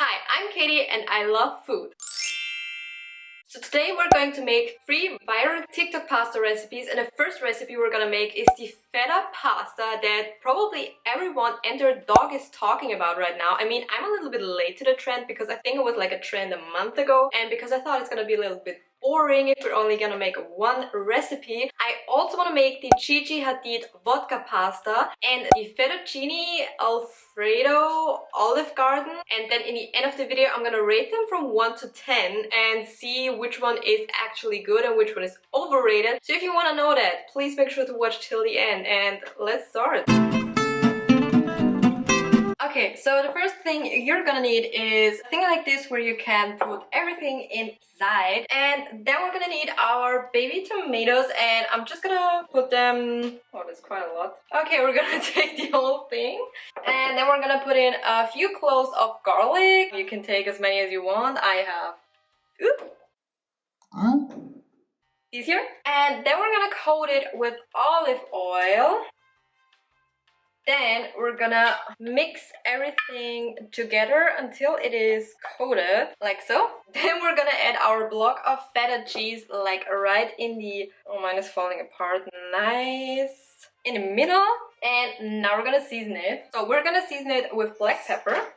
Hi, I'm Katie and I love food. So today we're going to make 3 viral TikTok pasta recipes, and the first recipe we're gonna make is the feta pasta that probably everyone and their dog is talking about right now. I mean, I'm a little bit late to the trend because I think it was like a trend a month ago, and because I thought it's gonna be a little bit boring if we're only gonna make one recipe. I also want to make the Gigi Hadid vodka pasta and the Fettuccine Alfredo Olive Garden, and then in the end of the video I'm gonna rate them from 1 to 10 and see which one is actually good and which one is overrated. So if you want to know that, please make sure to watch till the end, and let's start. Okay, so the first thing you're gonna need is a thing like this where you can put everything inside, and then we're gonna need our baby tomatoes, and I'm just gonna put them, oh, that's quite a lot. Okay, we're gonna take the whole thing, and then we're gonna put in a few cloves of garlic. You can take as many as you want. I have these here, and then we're gonna coat it with olive oil. Then we're gonna mix everything together until it is coated, like so. Then we're gonna add our block of feta cheese, like right in the, oh, mine is falling apart, nice, in the middle. And now we're gonna season it. So we're gonna season it with black pepper.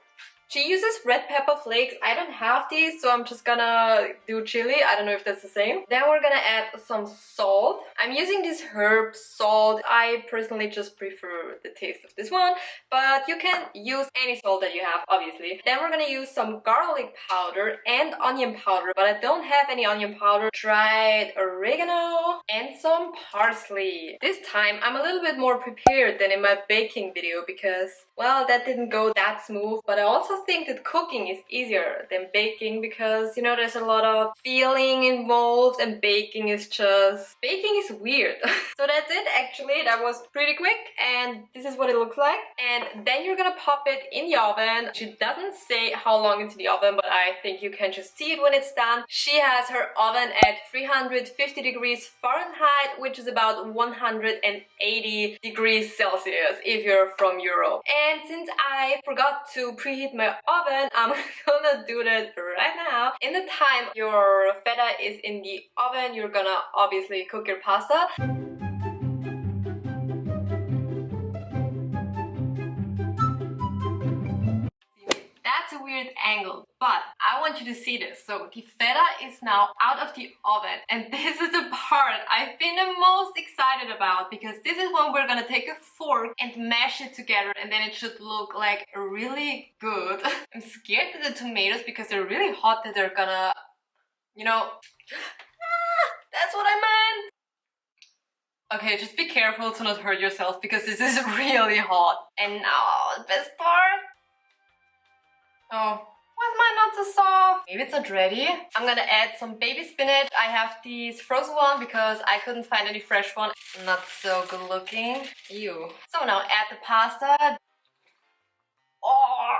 She uses red pepper flakes. I don't have these, so I'm just gonna do chili. I don't know if that's the same. Then we're gonna add some salt. I'm using this herb salt. I personally just prefer the taste of this one, but you can use any salt that you have, obviously. Then we're gonna use some garlic powder and onion powder, but I don't have any onion powder. Dried oregano and some parsley. This time I'm a little bit more prepared than in my baking video because, well, that didn't go that smooth, but I also think that cooking is easier than baking because, you know, there's a lot of feeling involved, and baking is weird. So that's it, actually. That was pretty quick, and this is what it looks like. And then you're gonna pop it in the oven. She doesn't say how long it's in the oven, but I think you can just see it when it's done. She has her oven at 350 degrees Fahrenheit, which is about 180 degrees Celsius if you're from Europe. And since I forgot to preheat my oven, I'm gonna do that right now. In the time your feta is in the oven, you're gonna obviously cook your pasta. That's a weird angle, but I want you to see this. So the feta is now out of the oven, and this is the part I've been the most excited about, because this is when we're gonna take a fork and mash it together, and then it should look like really good. I'm scared of the tomatoes because they're really hot, that they're gonna, you know, that's what I meant. Okay, just be careful to not hurt yourself because this is really hot. And now the best part. Oh, why is mine not so soft? Maybe it's not ready. I'm gonna add some baby spinach. I have these frozen one because I couldn't find any fresh one. Not so good looking. Ew. So now add the pasta. Oh!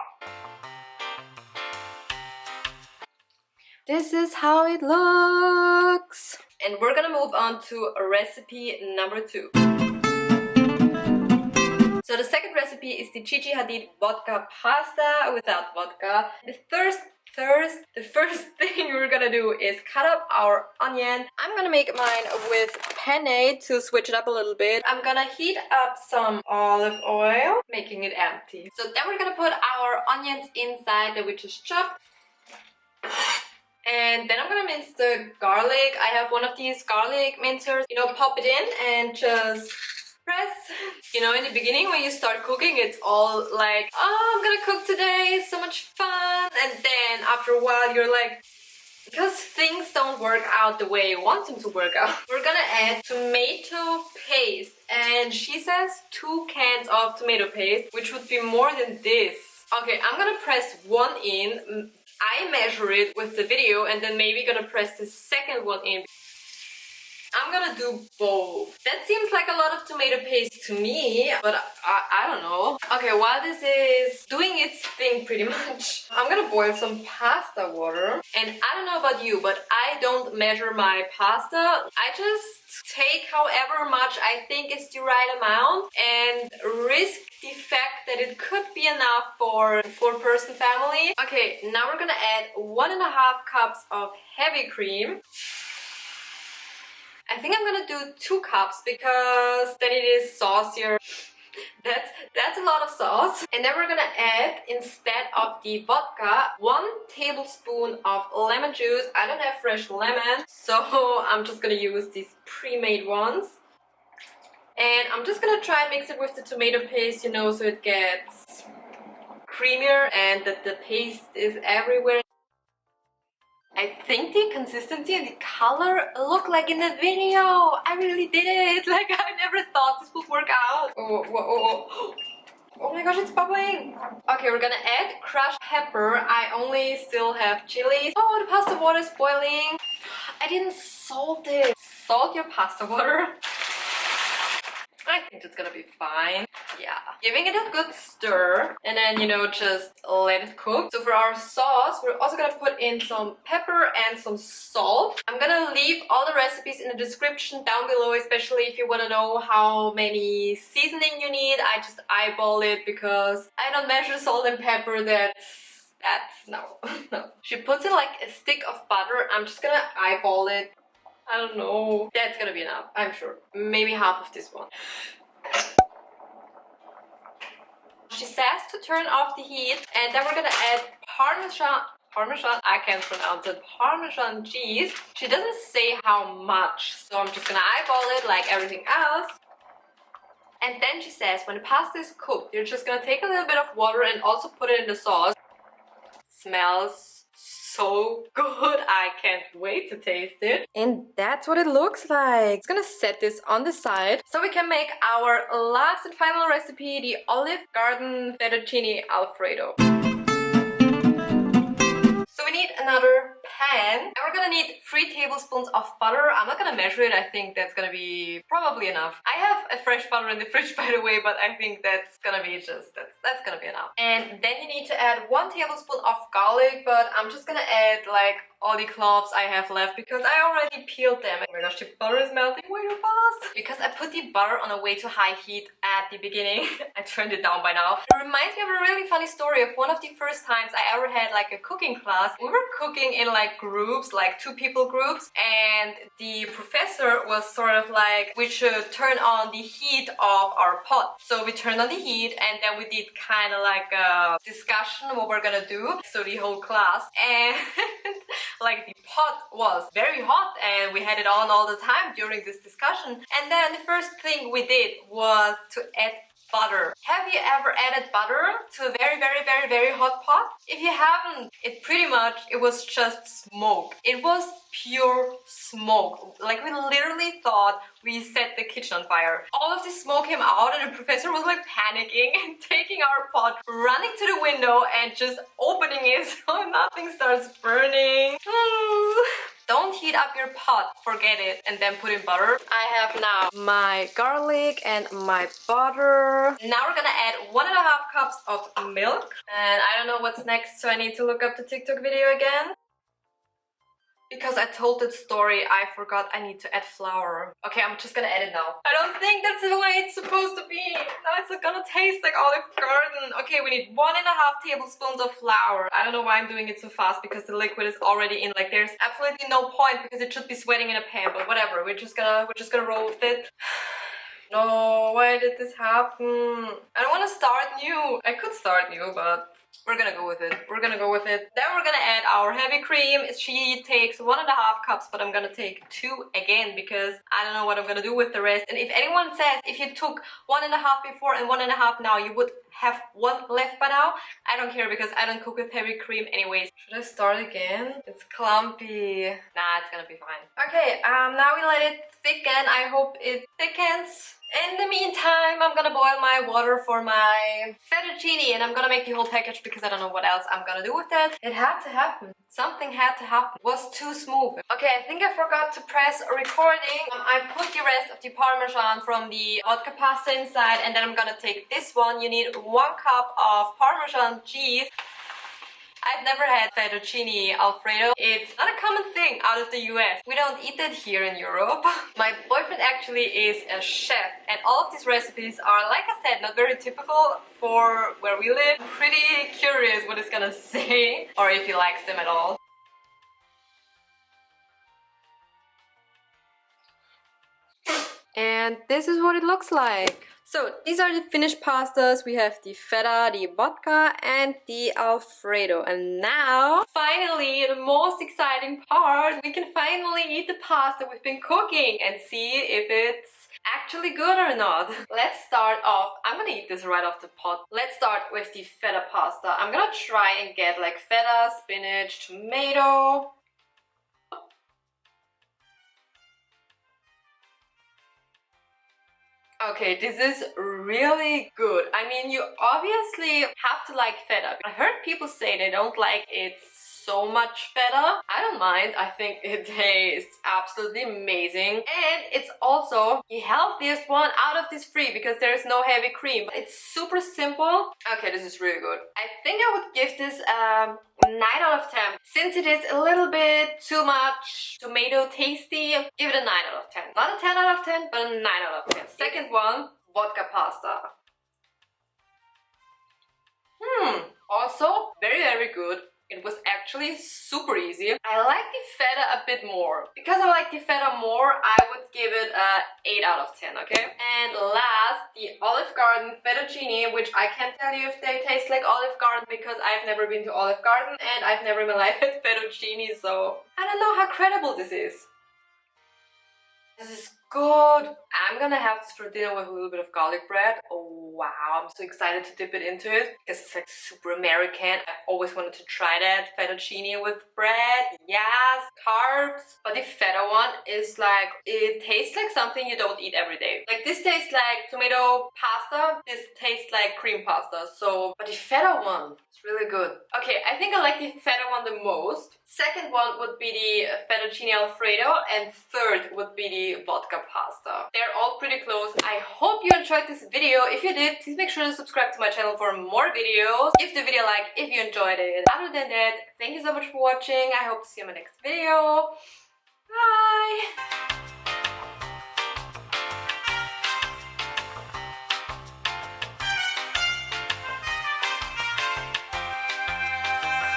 This is how it looks. And we're gonna move on to recipe number 2. So the second recipe is the Gigi Hadid vodka pasta without vodka. The first thing we're gonna do is cut up our onion. I'm gonna make mine with penne to switch it up a little bit. I'm gonna heat up some olive oil, making it empty. So then we're gonna put our onions inside that we just chopped. And then I'm gonna mince the garlic. I have one of these garlic mincers. You know, pop it in and just press. You know, in the beginning when you start cooking, it's all like, oh, I'm gonna cook today, so much fun. And then after a while you're like, because things don't work out the way you want them to work out. We're gonna add tomato paste, and she says 2 cans of tomato paste, which would be more than this. Okay, I'm gonna press 1 in. I measure it with the video, and then maybe gonna press the second one in. I'm gonna do both. That seems like a lot of tomato paste to me, but I don't know. Okay, while this is doing its thing pretty much, I'm gonna boil some pasta water. And I don't know about you, but I don't measure my pasta. I just take however much I think is the right amount and risk the fact that it could be enough for a 4-person family. Okay, now we're gonna add 1.5 cups of heavy cream. I think I'm gonna do 2 cups because then it is saucier. That's a lot of sauce. And then we're gonna add, instead of the vodka, 1 tablespoon of lemon juice. I don't have fresh lemon, so I'm just gonna use these pre-made ones. And I'm just gonna try and mix it with the tomato paste, you know, so it gets creamier and that the paste is everywhere. I think the consistency and the color look like in the video. I really did it. Like, I never thought this would work out. Oh my gosh, it's bubbling. Okay, we're gonna add crushed pepper. I only still have chilies. Oh, the pasta water is boiling. I didn't salt it. Salt your pasta water. I think it's gonna be fine. Yeah. Giving it a good stir and then, you know, just let it cook. So for our sauce, we're also gonna put in some pepper and some salt. I'm gonna leave all the recipes in the description down below, especially if you wanna know how many seasoning you need. I just eyeball it because I don't measure salt and pepper. That's no. No. She puts in like a stick of butter. I'm just gonna eyeball it. I don't know. That's gonna be enough, I'm sure. Maybe half of this one. She says to turn off the heat, and then we're gonna add Parmesan, I can't pronounce it, Parmesan cheese. She doesn't say how much, so I'm just gonna eyeball it like everything else. And then she says when the pasta is cooked, you're just gonna take a little bit of water and also put it in the sauce. Smells so good. I can't wait to taste it. And that's what it looks like. It's gonna set this on the side so we can make our last and final recipe, the Olive Garden Fettuccine Alfredo. So we need another pan and we're gonna need 3 tablespoons of butter. I'm not gonna measure it. I think that's gonna be probably enough. I have a fresh butter in the fridge, by the way, but I think that's gonna be that's gonna be enough. And then you need to add 1 tablespoon of garlic, but I'm just gonna add like all the cloves I have left because I already peeled them. Oh my gosh, the butter is melting way too fast. Because I put the butter on a way too high heat at the beginning. I turned it down by now. It reminds me of a really funny story of one of the first times I ever had like a cooking class. We were cooking in like groups, like 2-people groups, and the professor was sort of like, we should turn on the heat of our pot. So we turned on the heat and then we did kind of like a discussion what we're gonna do. So the whole class, and like the pot was very hot and we had it on all the time during this discussion. And then the first thing we did was to add butter. Have you ever added butter to a very hot pot? If you haven't, it was just smoke. It was pure smoke. Like, we literally thought we set the kitchen on fire. All of this smoke came out and the professor was like panicking and taking our pot, running to the window and just opening it so nothing starts burning. Don't heat up your pot, forget it, and then put in butter. I have now my garlic and my butter. Now we're gonna add 1.5 cups of milk. And I don't know what's next, so I need to look up the TikTok video again. Because I told that story, I forgot I need to add flour. Okay, I'm just gonna add it now. I don't think that's the way it's supposed to be. Now it's gonna taste like Olive Garden. Okay, we need 1.5 tablespoons of flour. I don't know why I'm doing it so fast because the liquid is already in. Like, there's absolutely no point because it should be sweating in a pan, but whatever. We're just gonna roll with it. No, why did this happen? I don't want to start new. I could start new, but we're gonna go with it. We're gonna go with it. Then we're gonna add our heavy cream. She takes 1.5 cups, but I'm gonna take 2 again because I don't know what I'm gonna do with the rest. And if anyone says if you took 1.5 before and 1.5 now, you would have 1 left by now, I don't care because I don't cook with heavy cream anyways. Should I start again? It's clumpy. Nah, it's gonna be fine. Okay, now we let it thicken. I hope it thickens. In the meantime, I'm gonna boil my water for my fettuccine and I'm gonna make the whole package because I don't know what else I'm gonna do with it. It had to happen. Something had to happen. It was too smooth. Okay, I think I forgot to press recording. I put the rest of the Parmesan from the vodka pasta inside and then I'm gonna take this one. You need 1 cup of Parmesan cheese. I've never had fettuccine Alfredo. It's not a common thing out of the US. We don't eat that here in Europe. My boyfriend actually is a chef, and all of these recipes are, like I said, not very typical for where we live. I'm pretty curious what he's gonna say, or if he likes them at all. And this is what it looks like. So these are the finished pastas. We have the feta, the vodka, and the Alfredo. And now, finally, the most exciting part, we can finally eat the pasta we've been cooking and see if it's actually good or not. Let's start off. I'm gonna eat this right off the pot. Let's start with the feta pasta. I'm gonna try and get like feta, spinach, tomato. Okay, this is really good. I mean, you obviously have to like feta. I heard people say they don't like it so much feta. I don't mind. I think it tastes absolutely amazing. And it's also the healthiest one out of these three because there is no heavy cream. It's super simple. Okay, this is really good. I think I would give this 9 out of 10. Since it is a little bit too much tomato tasty, give it a 9 out of 10. Not a 10 out of 10, but a 9 out of 10. Second one, vodka pasta. Also, very, very good. It was actually super easy. I like the feta a bit more. Because I like the feta more, I would give it a 8 out of 10, okay? And last, the Olive Garden fettuccine, which I can't tell you if they taste like Olive Garden because I've never been to Olive Garden and I've never in my life had fettuccine, so I don't know how credible this is. This is good. I'm gonna have this for dinner with a little bit of garlic bread. Oh wow, I'm so excited to dip it into it because it's like super American. I always wanted to try that. Fettuccine with bread, yes, carbs. But the feta one is like, it tastes like something you don't eat every day. Like this tastes like tomato pasta, this tastes like cream pasta. So, but the feta one, it's really good. Okay, I think I like the feta one the most. Second one would be the fettuccine Alfredo, and third would be the vodka pasta. They're all pretty close. I hope you enjoyed this video. If you did, please make sure to subscribe to my channel for more videos. Give the video a like if you enjoyed it. Other than that, thank you so much for watching. I hope to see you in my next video. Bye!